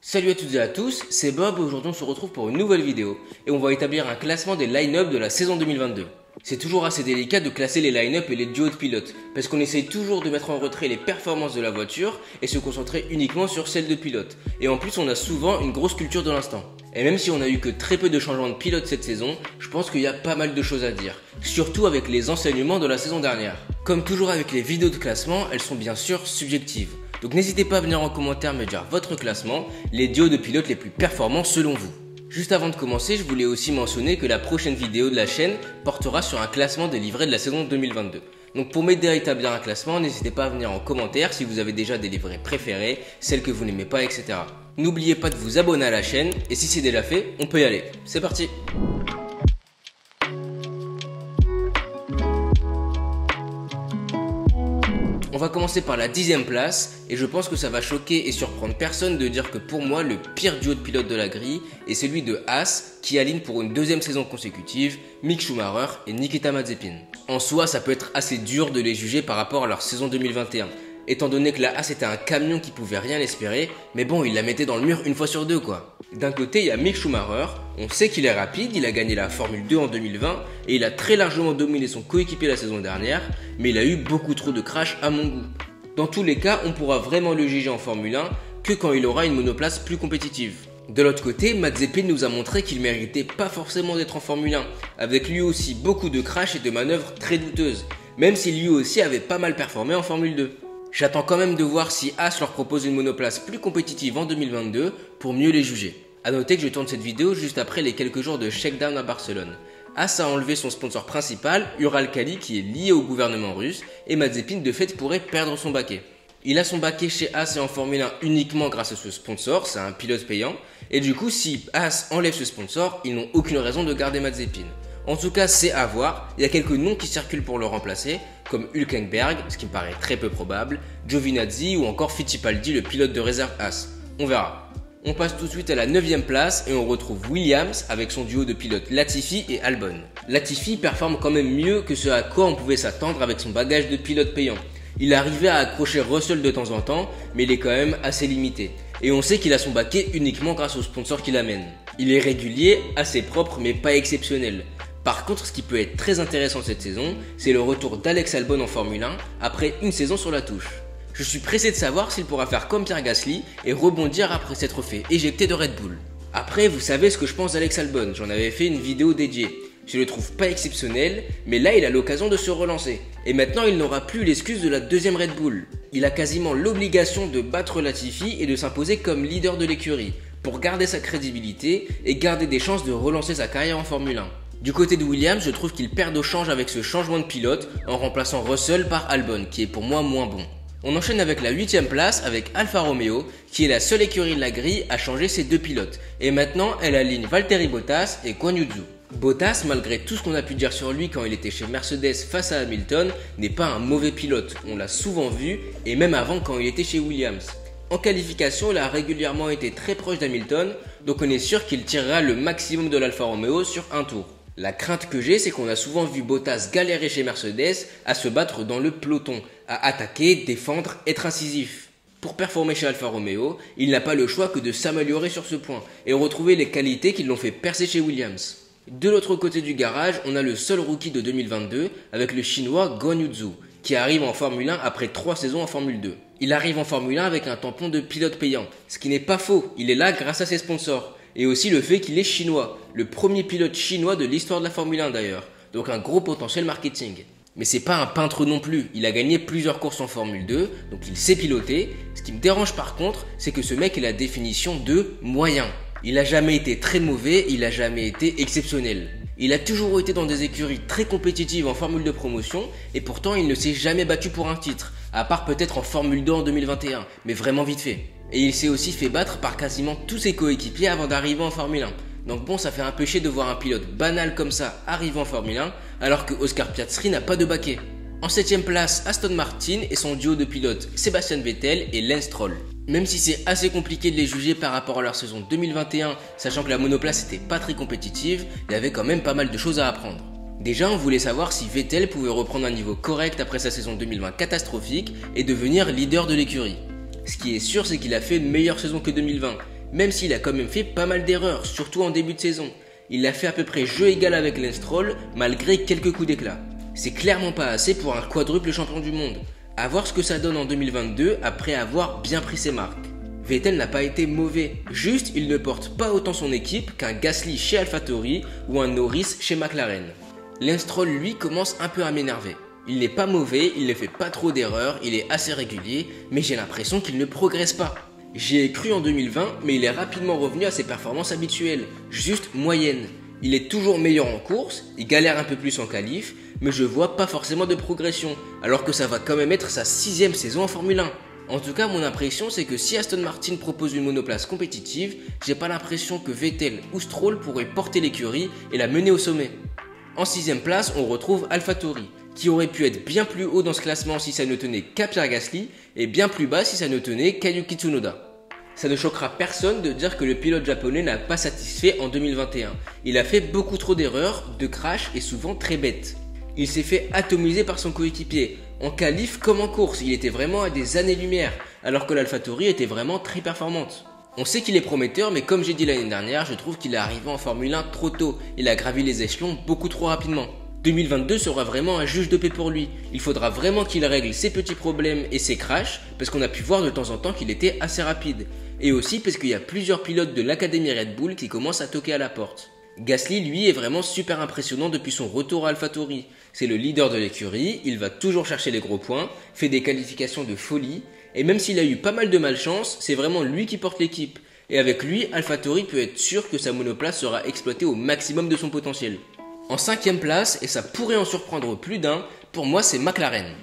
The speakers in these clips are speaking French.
Salut à toutes et à tous, c'est Bob et aujourd'hui on se retrouve pour une nouvelle vidéo et on va établir un classement des line-up de la saison 2022. C'est toujours assez délicat de classer les line-up et les duos de pilotes parce qu'on essaye toujours de mettre en retrait les performances de la voiture et se concentrer uniquement sur celles de pilotes. Et en plus on a souvent une grosse culture de l'instant. Et même si on a eu que très peu de changements de pilotes cette saison, je pense qu'il y a pas mal de choses à dire, surtout avec les enseignements de la saison dernière. Comme toujours avec les vidéos de classement, elles sont bien sûr subjectives. Donc n'hésitez pas à venir en commentaire me dire votre classement, les duos de pilotes les plus performants selon vous. Juste avant de commencer, je voulais aussi mentionner que la prochaine vidéo de la chaîne portera sur un classement des livrets de la saison 2022. Donc pour m'aider à établir un classement, n'hésitez pas à venir en commentaire si vous avez déjà des livrets préférés, celles que vous n'aimez pas, etc. N'oubliez pas de vous abonner à la chaîne et si c'est déjà fait, on peut y aller. C'est parti! On va commencer par la 10e place et je pense que ça va choquer et surprendre personne de dire que pour moi le pire duo de pilotes de la grille est celui de Haas qui aligne pour une deuxième saison consécutive Mick Schumacher et Nikita Mazepin. En soi ça peut être assez dur de les juger par rapport à leur saison 2021 étant donné que la Haas était un camion qui pouvait rien espérer, mais bon il la mettait dans le mur une fois sur deux quoi. D'un côté il y a Mick Schumacher, on sait qu'il est rapide, il a gagné la Formule 2 en 2020 et il a très largement dominé son coéquipier la saison dernière, mais il a eu beaucoup trop de crash à mon goût. Dans tous les cas, on pourra vraiment le juger en Formule 1 que quand il aura une monoplace plus compétitive. De l'autre côté, Mazepin nous a montré qu'il méritait pas forcément d'être en Formule 1, avec lui aussi beaucoup de crash et de manœuvres très douteuses, même si lui aussi avait pas mal performé en Formule 2. J'attends quand même de voir si Haas leur propose une monoplace plus compétitive en 2022 pour mieux les juger. A noter que je tourne cette vidéo juste après les quelques jours de shakedown à Barcelone. Haas a enlevé son sponsor principal, Uralkali, qui est lié au gouvernement russe, et Mazepin de fait pourrait perdre son baquet. Il a son baquet chez Haas et en Formule 1 uniquement grâce à ce sponsor, c'est un pilote payant, et du coup si Haas enlève ce sponsor, ils n'ont aucune raison de garder Mazepin. En tout cas c'est à voir, il y a quelques noms qui circulent pour le remplacer, comme Hülkenberg, ce qui me paraît très peu probable, Giovinazzi ou encore Fittipaldi, le pilote de réserve Haas. On verra. On passe tout de suite à la 9e place et on retrouve Williams avec son duo de pilotes Latifi et Albon. Latifi performe quand même mieux que ce à quoi on pouvait s'attendre avec son bagage de pilote payant. Il arrivait à accrocher Russell de temps en temps, mais il est quand même assez limité. Et on sait qu'il a son baquet uniquement grâce au sponsor qu'il amène. Il est régulier, assez propre mais pas exceptionnel. Par contre, ce qui peut être très intéressant cette saison, c'est le retour d'Alex Albon en Formule 1 après une saison sur la touche. Je suis pressé de savoir s'il pourra faire comme Pierre Gasly et rebondir après s'être fait éjecter de Red Bull. Après, vous savez ce que je pense d'Alex Albon, j'en avais fait une vidéo dédiée. Je le trouve pas exceptionnel, mais là il a l'occasion de se relancer. Et maintenant il n'aura plus l'excuse de la deuxième Red Bull. Il a quasiment l'obligation de battre Latifi et de s'imposer comme leader de l'écurie, pour garder sa crédibilité et garder des chances de relancer sa carrière en Formule 1. Du côté de Williams, je trouve qu'il perd au change avec ce changement de pilote en remplaçant Russell par Albon, qui est pour moi moins bon. On enchaîne avec la 8e place avec Alfa Romeo, qui est la seule écurie de la grille à changer ses deux pilotes. Et maintenant, elle aligne Valtteri Bottas et Guan Yu Zhou. Bottas, malgré tout ce qu'on a pu dire sur lui quand il était chez Mercedes face à Hamilton, n'est pas un mauvais pilote. On l'a souvent vu, et même avant quand il était chez Williams. En qualification, il a régulièrement été très proche d'Hamilton, donc on est sûr qu'il tirera le maximum de l'Alfa Romeo sur un tour. La crainte que j'ai, c'est qu'on a souvent vu Bottas galérer chez Mercedes à se battre dans le peloton, à attaquer, défendre, être incisif. Pour performer chez Alfa Romeo, il n'a pas le choix que de s'améliorer sur ce point et retrouver les qualités qui l'ont fait percer chez Williams. De l'autre côté du garage, on a le seul rookie de 2022 avec le chinois Guan Yu Zhou, qui arrive en Formule 1 après 3 saisons en Formule 2. Il arrive en Formule 1 avec un tampon de pilote payant, ce qui n'est pas faux, il est là grâce à ses sponsors. Et aussi le fait qu'il est chinois, le premier pilote chinois de l'histoire de la Formule 1 d'ailleurs, donc un gros potentiel marketing. Mais c'est pas un peintre non plus, il a gagné plusieurs courses en Formule 2, donc il sait piloter. Ce qui me dérange par contre, c'est que ce mec est la définition de moyen. Il a jamais été très mauvais, il a jamais été exceptionnel. Il a toujours été dans des écuries très compétitives en Formule de promotion et pourtant il ne s'est jamais battu pour un titre, à part peut-être en Formule 2 en 2021, mais vraiment vite fait. Et il s'est aussi fait battre par quasiment tous ses coéquipiers avant d'arriver en Formule 1. Donc bon, ça fait un peu chier de voir un pilote banal comme ça arriver en Formule 1 alors que Oscar Piastri n'a pas de baquet. En 7ème place, Aston Martin et son duo de pilotes Sebastian Vettel et Lance Stroll. Même si c'est assez compliqué de les juger par rapport à leur saison 2021, sachant que la monoplace était pas très compétitive, il y avait quand même pas mal de choses à apprendre. Déjà, on voulait savoir si Vettel pouvait reprendre un niveau correct après sa saison 2020 catastrophique et devenir leader de l'écurie. Ce qui est sûr, c'est qu'il a fait une meilleure saison que 2020, même s'il a quand même fait pas mal d'erreurs, surtout en début de saison. Il a fait à peu près jeu égal avec Lance Stroll, malgré quelques coups d'éclat. C'est clairement pas assez pour un quadruple champion du monde. À voir ce que ça donne en 2022 après avoir bien pris ses marques. Vettel n'a pas été mauvais, juste il ne porte pas autant son équipe qu'un Gasly chez AlphaTauri ou un Norris chez McLaren. Lance Stroll lui commence un peu à m'énerver. Il n'est pas mauvais, il ne fait pas trop d'erreurs, il est assez régulier, mais j'ai l'impression qu'il ne progresse pas. J'y ai cru en 2020, mais il est rapidement revenu à ses performances habituelles, juste moyennes. Il est toujours meilleur en course, il galère un peu plus en qualif, mais je vois pas forcément de progression, alors que ça va quand même être sa 6ème saison en Formule 1. En tout cas, mon impression c'est que si Aston Martin propose une monoplace compétitive, j'ai pas l'impression que Vettel ou Stroll pourraient porter l'écurie et la mener au sommet. En 6ème place, on retrouve AlphaTauri, qui aurait pu être bien plus haut dans ce classement si ça ne tenait qu'à Pierre Gasly, et bien plus bas si ça ne tenait qu'à Yuki Tsunoda. Ça ne choquera personne de dire que le pilote japonais n'a pas satisfait en 2021. Il a fait beaucoup trop d'erreurs, de crash et souvent très bêtes. Il s'est fait atomiser par son coéquipier. En qualif comme en course, il était vraiment à des années-lumière, alors que l'AlphaTauri était vraiment très performante. On sait qu'il est prometteur, mais comme j'ai dit l'année dernière, je trouve qu'il est arrivé en Formule 1 trop tôt. Il a gravi les échelons beaucoup trop rapidement. 2022 sera vraiment un juge de paix pour lui. Il faudra vraiment qu'il règle ses petits problèmes et ses crashs, parce qu'on a pu voir de temps en temps qu'il était assez rapide. Et aussi parce qu'il y a plusieurs pilotes de l'académie Red Bull qui commencent à toquer à la porte. Gasly, lui, est vraiment super impressionnant depuis son retour à AlphaTauri. C'est le leader de l'écurie, il va toujours chercher les gros points, fait des qualifications de folie, et même s'il a eu pas mal de malchance, c'est vraiment lui qui porte l'équipe. Et avec lui, AlphaTauri peut être sûr que sa monoplace sera exploitée au maximum de son potentiel. En 5ème place, et ça pourrait en surprendre plus d'un, pour moi c'est McLaren.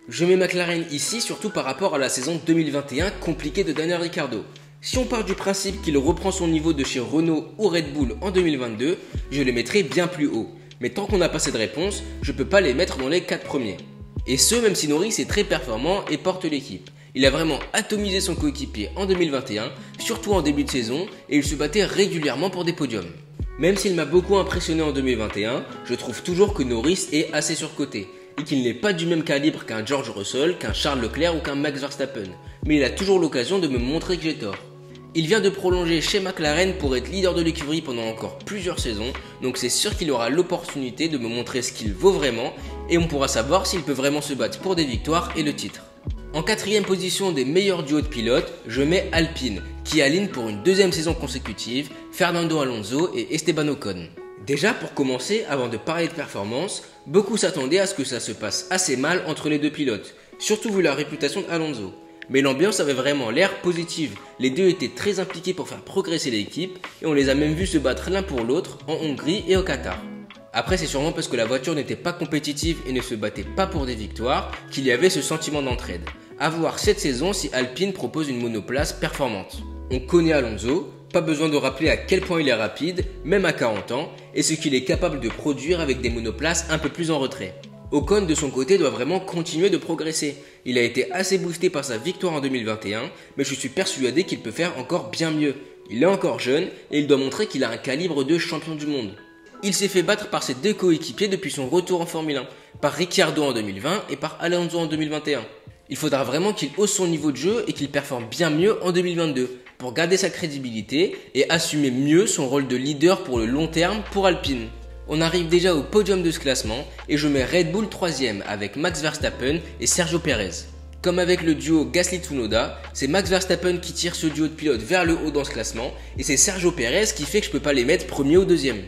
Je mets McLaren ici surtout par rapport à la saison 2021 compliquée de Daniel Ricciardo. Si on part du principe qu'il reprend son niveau de chez Renault ou Red Bull en 2022, je les mettrai bien plus haut. Mais tant qu'on n'a pas cette réponse, je peux pas les mettre dans les 4 premiers. Et ce, même si Norris est très performant et porte l'équipe. Il a vraiment atomisé son coéquipier en 2021, surtout en début de saison, et il se battait régulièrement pour des podiums. Même s'il m'a beaucoup impressionné en 2021, je trouve toujours que Norris est assez surcoté, et qu'il n'est pas du même calibre qu'un George Russell, qu'un Charles Leclerc ou qu'un Max Verstappen. Mais il a toujours l'occasion de me montrer que j'ai tort. Il vient de prolonger chez McLaren pour être leader de l'écurie pendant encore plusieurs saisons, donc c'est sûr qu'il aura l'opportunité de me montrer ce qu'il vaut vraiment, et on pourra savoir s'il peut vraiment se battre pour des victoires et le titre. En 4ème position des meilleurs duos de pilotes, je mets Alpine, qui aligne pour une 2ème saison consécutive Fernando Alonso et Esteban Ocon. Déjà pour commencer, avant de parler de performance, beaucoup s'attendaient à ce que ça se passe assez mal entre les deux pilotes, surtout vu la réputation d'Alonso. Mais l'ambiance avait vraiment l'air positive, les deux étaient très impliqués pour faire progresser l'équipe et on les a même vus se battre l'un pour l'autre en Hongrie et au Qatar. Après c'est sûrement parce que la voiture n'était pas compétitive et ne se battait pas pour des victoires qu'il y avait ce sentiment d'entraide. À voir cette saison si Alpine propose une monoplace performante. On connaît Alonso, pas besoin de rappeler à quel point il est rapide, même à 40 ans, et ce qu'il est capable de produire avec des monoplaces un peu plus en retrait. Ocon de son côté doit vraiment continuer de progresser. Il a été assez boosté par sa victoire en 2021, mais je suis persuadé qu'il peut faire encore bien mieux. Il est encore jeune et il doit montrer qu'il a un calibre de champion du monde. Il s'est fait battre par ses deux coéquipiers depuis son retour en Formule 1, par Ricciardo en 2020 et par Alonso en 2021. Il faudra vraiment qu'il hausse son niveau de jeu et qu'il performe bien mieux en 2022 pour garder sa crédibilité et assumer mieux son rôle de leader pour le long terme pour Alpine. On arrive déjà au podium de ce classement et je mets Red Bull 3ème avec Max Verstappen et Sergio Perez. Comme avec le duo Gasly-Tsunoda, c'est Max Verstappen qui tire ce duo de pilotes vers le haut dans ce classement et c'est Sergio Perez qui fait que je peux pas les mettre premier ou deuxième.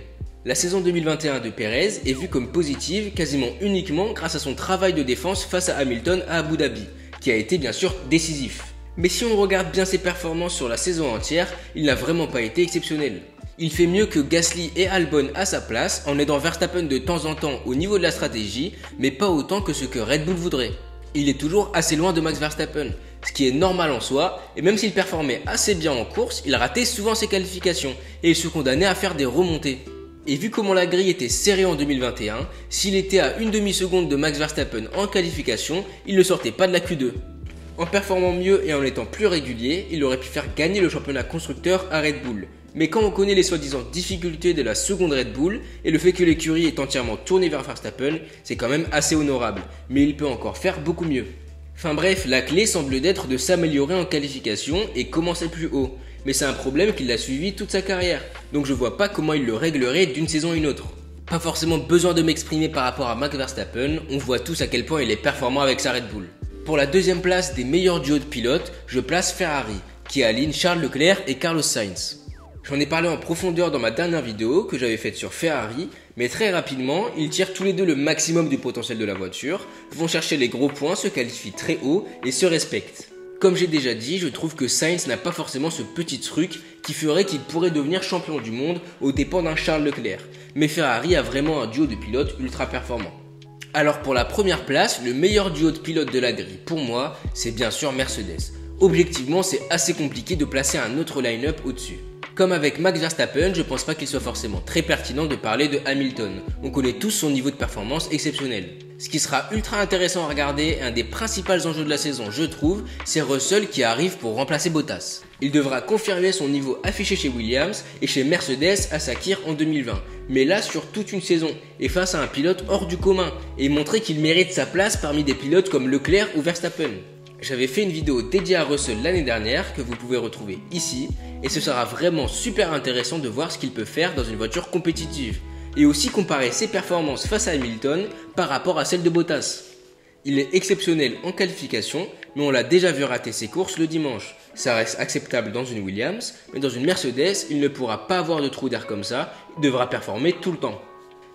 La saison 2021 de Perez est vue comme positive quasiment uniquement grâce à son travail de défense face à Hamilton à Abu Dhabi, qui a été bien sûr décisif. Mais si on regarde bien ses performances sur la saison entière, il n'a vraiment pas été exceptionnel. Il fait mieux que Gasly et Albon à sa place en aidant Verstappen de temps en temps au niveau de la stratégie, mais pas autant que ce que Red Bull voudrait. Il est toujours assez loin de Max Verstappen, ce qui est normal en soi, et même s'il performait assez bien en course, il ratait souvent ses qualifications et il se condamnait à faire des remontées. Et vu comment la grille était serrée en 2021, s'il était à une demi-seconde de Max Verstappen en qualification, il ne sortait pas de la Q2. En performant mieux et en étant plus régulier, il aurait pu faire gagner le championnat constructeur à Red Bull. Mais quand on connaît les soi-disant difficultés de la seconde Red Bull et le fait que l'écurie est entièrement tournée vers Verstappen, c'est quand même assez honorable, mais il peut encore faire beaucoup mieux. Enfin bref, la clé semble d'être de s'améliorer en qualification et commencer plus haut. mais c'est un problème qui l'a suivi toute sa carrière, donc je vois pas comment il le réglerait d'une saison à une autre. Pas forcément besoin de m'exprimer par rapport à Max Verstappen, on voit tous à quel point il est performant avec sa Red Bull. Pour la deuxième place des meilleurs duos de pilotes, je place Ferrari, qui aligne Charles Leclerc et Carlos Sainz. J'en ai parlé en profondeur dans ma dernière vidéo que j'avais faite sur Ferrari, mais très rapidement, ils tirent tous les deux le maximum du potentiel de la voiture, vont chercher les gros points, se qualifient très haut et se respectent. Comme j'ai déjà dit, je trouve que Sainz n'a pas forcément ce petit truc qui ferait qu'il pourrait devenir champion du monde aux dépens d'un Charles Leclerc, mais Ferrari a vraiment un duo de pilotes ultra performant. Alors pour la première place, le meilleur duo de pilotes de la grille pour moi, c'est bien sûr Mercedes. Objectivement, c'est assez compliqué de placer un autre line-up au-dessus. Comme avec Max Verstappen, je pense pas qu'il soit forcément très pertinent de parler de Hamilton. On connaît tous son niveau de performance exceptionnel. Ce qui sera ultra intéressant à regarder, un des principaux enjeux de la saison je trouve, c'est Russell qui arrive pour remplacer Bottas. Il devra confirmer son niveau affiché chez Williams et chez Mercedes à Sakir en 2020. Mais là sur toute une saison et face à un pilote hors du commun et montrer qu'il mérite sa place parmi des pilotes comme Leclerc ou Verstappen. J'avais fait une vidéo dédiée à Russell l'année dernière que vous pouvez retrouver ici et ce sera vraiment super intéressant de voir ce qu'il peut faire dans une voiture compétitive et aussi comparer ses performances face à Hamilton par rapport à celles de Bottas. Il est exceptionnel en qualification mais on l'a déjà vu rater ses courses le dimanche. Ça reste acceptable dans une Williams mais dans une Mercedes il ne pourra pas avoir de trou d'air comme ça, il devra performer tout le temps.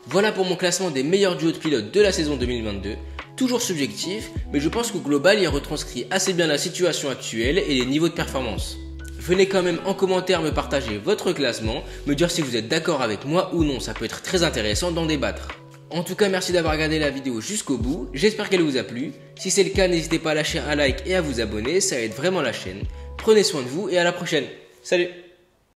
Voilà pour mon classement des meilleurs duos de pilotes de la saison 2022. Toujours subjectif, mais je pense qu'au global, il retranscrit assez bien la situation actuelle et les niveaux de performance. Venez quand même en commentaire me partager votre classement, me dire si vous êtes d'accord avec moi ou non, ça peut être très intéressant d'en débattre. En tout cas, merci d'avoir regardé la vidéo jusqu'au bout, j'espère qu'elle vous a plu. Si c'est le cas, n'hésitez pas à lâcher un like et à vous abonner, ça aide vraiment la chaîne. Prenez soin de vous et à la prochaine. Salut!